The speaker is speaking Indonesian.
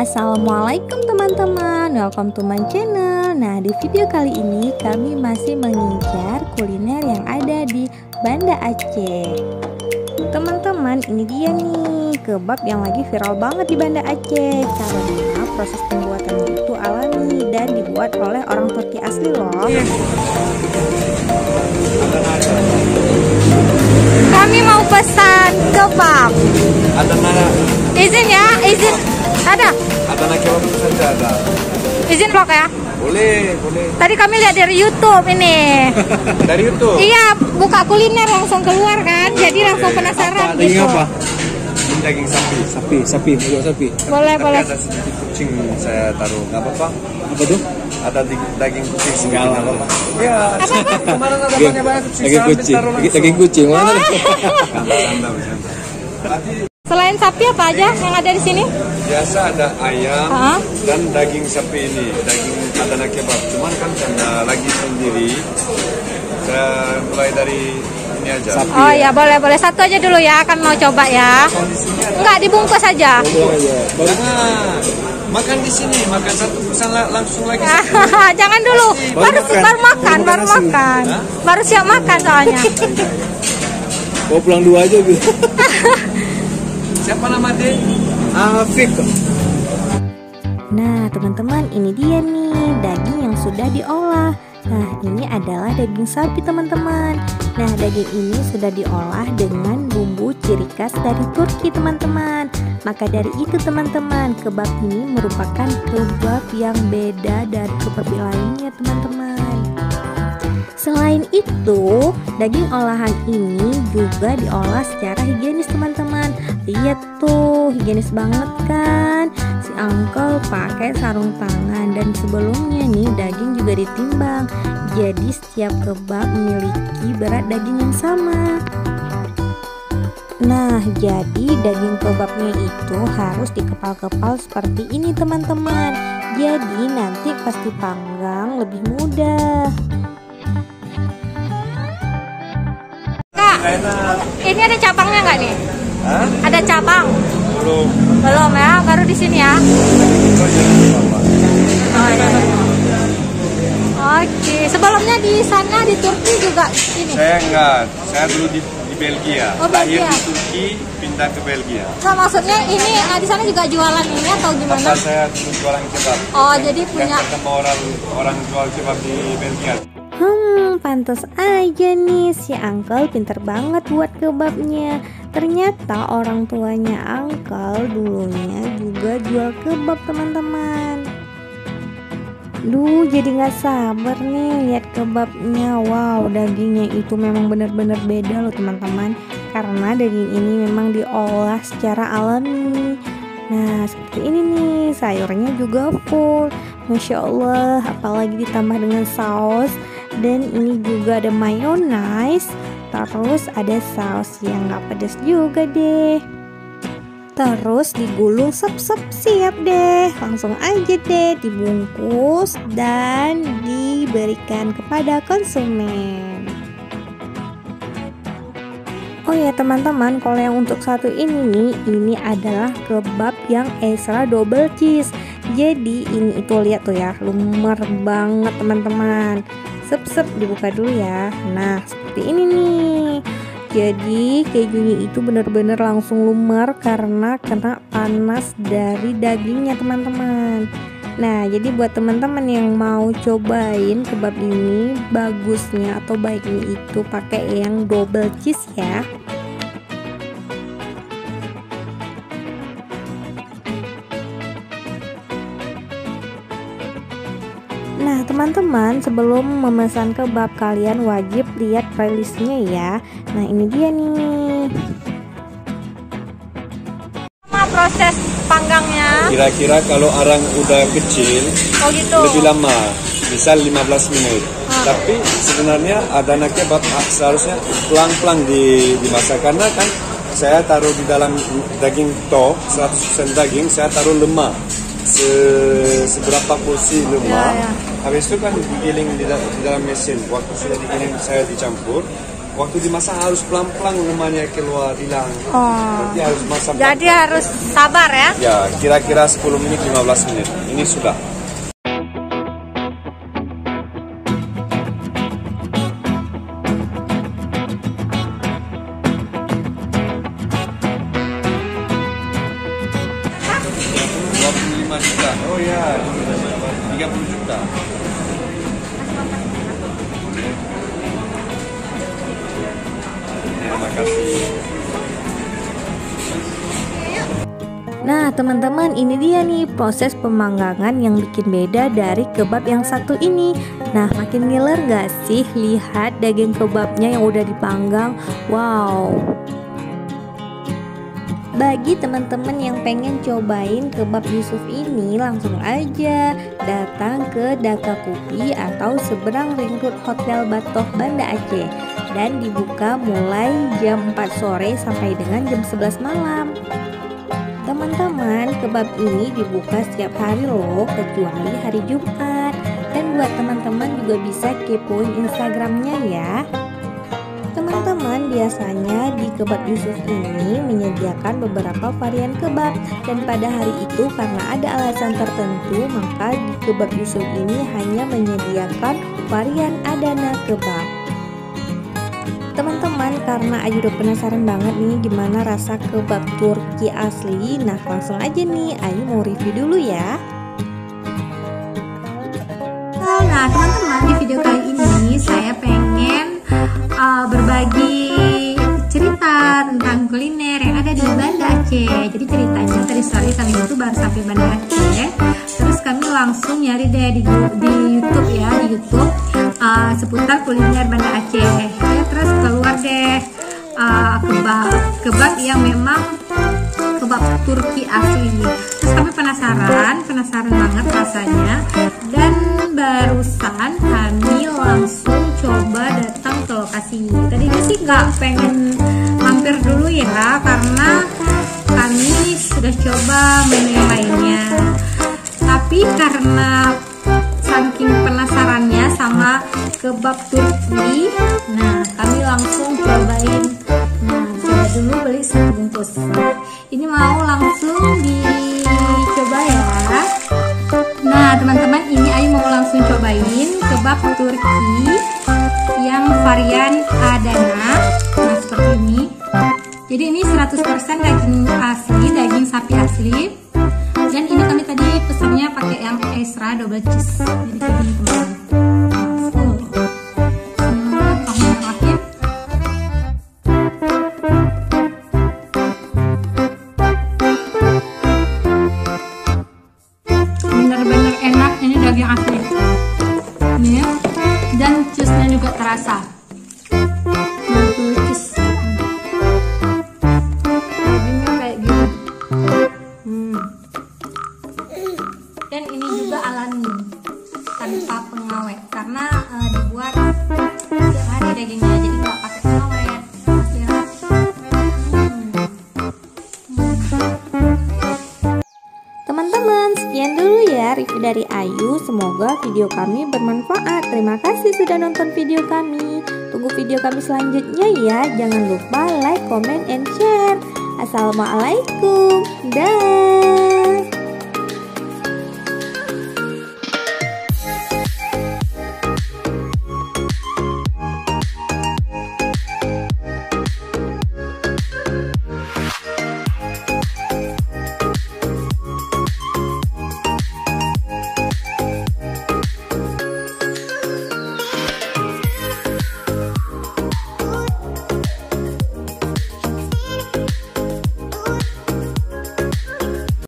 Assalamualaikum teman-teman, welcome to my channel. Nah, di video kali ini kami masih mengincar kuliner yang ada di Banda Aceh. Teman-teman, ini dia nih kebab yang lagi viral banget di Banda Aceh karena proses pembuatannya itu alami dan dibuat oleh orang Turki asli loh. Kami mau pesan kebab. Ada nana. Izin ya, izin. Ada Ada kebab saja ada. Izin vlog ya? Boleh. Tadi kami lihat dari YouTube ini. Dari YouTube? Iya, buka kuliner langsung keluar kan. Jadi langsung penasaran Daging gitu. apa? Daging sapi, mulut sapi. Boleh. Ada sedikit kucing saya taruh, nggak apa-apa. Apa tuh? Ada daging kucing Segala. Iya. Kemarin ada banyak kucing. Daging kucing mana? Bercanda. Selain sapi apa aja yang ada di sini? Biasa ada ayam dan daging sapi ini, daging Adana kebab. Cuman kan karena lagi sendiri, saya mulai dari ini aja. Sapi, Oh ya, boleh satu aja dulu ya, kan mau coba ya. Enggak, dibungkus aja. Jangan makan di sini, makan satu pesan langsung lagi. Jangan dulu, baru makan. Baru siap makan soalnya. Mau pulang dua aja gitu. Siapa nama dia? Afik. Nah teman-teman, ini dia nih daging yang sudah diolah. Nah ini adalah daging sapi teman-teman. Nah daging ini sudah diolah dengan bumbu ciri khas dari Turki teman-teman. Maka dari itu teman-teman, kebab ini merupakan kebab yang beda dari kebab lainnya teman-teman. Selain itu, daging olahan ini juga diolah secara higienis teman-teman. Lihat tuh, higienis banget kan? Si uncle pakai sarung tangan dan sebelumnya nih daging juga ditimbang. Jadi setiap kebab memiliki berat daging yang sama. Nah, jadi daging kebabnya itu harus dikepal-kepal seperti ini teman-teman. Jadi nanti pas dipanggang lebih mudah. Ini ada cabangnya nggak nih? Hah? Ada cabang? Belum ya, baru di sini ya. Oh, iya. Oke, sebelumnya di sana di Turki juga ini? Saya enggak, saya dulu di Belgia. Oh, Lahir Belgia. di Turki, pindah ke Belgia. Nah, maksudnya ini di sana juga jualan ini atau gimana? Bapak saya dulu jualan kebab. Oh, jadi punya. Yang ketemu orang jual kebab di Belgia. Pantas aja nih si uncle pinter banget buat kebabnya. Ternyata orang tuanya uncle dulunya juga jual kebab teman-teman. Duh, jadi nggak sabar nih lihat kebabnya. Wow, dagingnya itu memang benar-benar beda loh teman-teman. Karena daging ini memang diolah secara alami. Nah, seperti ini nih, sayurnya juga full. Masya Allah, apalagi ditambah dengan saus. Dan ini juga ada mayonnaise. Terus ada saus yang gak pedas juga deh. Terus digulung sep-sep, siap deh. Langsung aja deh dibungkus dan diberikan kepada konsumen. Oh ya teman-teman, kalau yang untuk satu ini nih, ini adalah kebab yang extra double cheese. Jadi ini itu lihat tuh ya, lumer banget teman-teman. Sep-sep, dibuka dulu ya. Nah seperti ini nih. Jadi kejunya itu benar-benar langsung lumer karena kena panas dari dagingnya teman-teman. Nah jadi buat teman-teman yang mau cobain kebab ini, bagusnya atau baiknya itu pakai yang double cheese ya. Nah teman-teman, sebelum memesan kebab kalian wajib lihat playlistnya ya. Nah ini dia nih. Sama proses panggangnya. Kira-kira kalau orang udah kecil, gitu. lebih lama, misal 15 menit. Tapi sebenarnya Adana kebab seharusnya pelan-pelan dimasak karena kan saya taruh di dalam daging top 100% daging, saya taruh lemak. Seberapa porsi lemak, habis itu kan digiling di dalam mesin. Waktu sudah digiling saya dicampur, waktu dimasak harus pelan-pelan lemaknya keluar hilang. Berarti harus masak. Jadi harus sabar ya? Ya, kira-kira 10 menit 15 menit. Ini sudah. Juta. Oh ya, 30 juta. Terima kasih. Nah teman-teman, ini dia nih proses pemanggangan yang bikin beda dari kebab yang satu ini. Nah makin ngiler gak sih lihat daging kebabnya yang udah dipanggang? Wow. Bagi teman-teman yang pengen cobain kebab Yusuf ini, langsung aja datang ke Dakakupi atau seberang Ring Road Hotel Batoh, Banda Aceh. Dan dibuka mulai jam 4 sore sampai dengan jam 11 malam. Teman-teman, kebab ini dibuka setiap hari loh, kecuali hari Jumat. Dan buat teman-teman juga bisa kepoin Instagramnya ya. Teman-teman, biasanya di kebab Yusuf ini menyediakan beberapa varian kebab, dan pada hari itu karena ada alasan tertentu maka di kebab Yusuf ini hanya menyediakan varian Adana kebab. Teman-teman, karena Ayu udah penasaran banget nih gimana rasa kebab Turki asli, nah langsung aja nih Ayu mau review dulu ya. Nah teman-teman, di video kali ini saya pengen berbagi cerita tentang kuliner yang ada di Banda Aceh. Jadi ceritanya tadi sore kami itu baru sampai Banda Aceh, terus kami langsung nyari deh di YouTube ya, di YouTube seputar kuliner Banda Aceh. Ya, terus keluar deh kebab yang memang kebab Turki asli. Terus kami penasaran banget rasanya, dan barusan kami langsung coba datang ke lokasi. Tadinya sih nggak pengen mampir dulu ya, karena kami sudah coba menu yang lainnya. Tapi karena saking penasarannya sama kebab Turki, nah kami langsung cobain. Nah coba dulu beli 1 bungkus. Ini mau langsung dicoba ya. Nah teman-teman, ini Ayu mau langsung cobain kebab Turki yang varian Adana. Nah seperti ini. Jadi ini 100% daging asli, daging sapi asli. Dan ini kami tadi pesannya pakai yang extra double cheese. Jadi kayak gini teman-teman. Bener-bener enak, ini daging asli. Ini dan cheese-nya juga terasa. Dagingnya kayak gini. Dan ini juga alami tanpa pengawet, karena dibuat setiap hari dagingnya, jadi nggak pakai pengawet. Teman-teman, sekian dulu ya review dari Ayu. Semoga video kami bermanfaat. Terima kasih sudah nonton video kami. Tunggu video kami selanjutnya ya. Jangan lupa like, comment, and share. Assalamualaikum. Dah.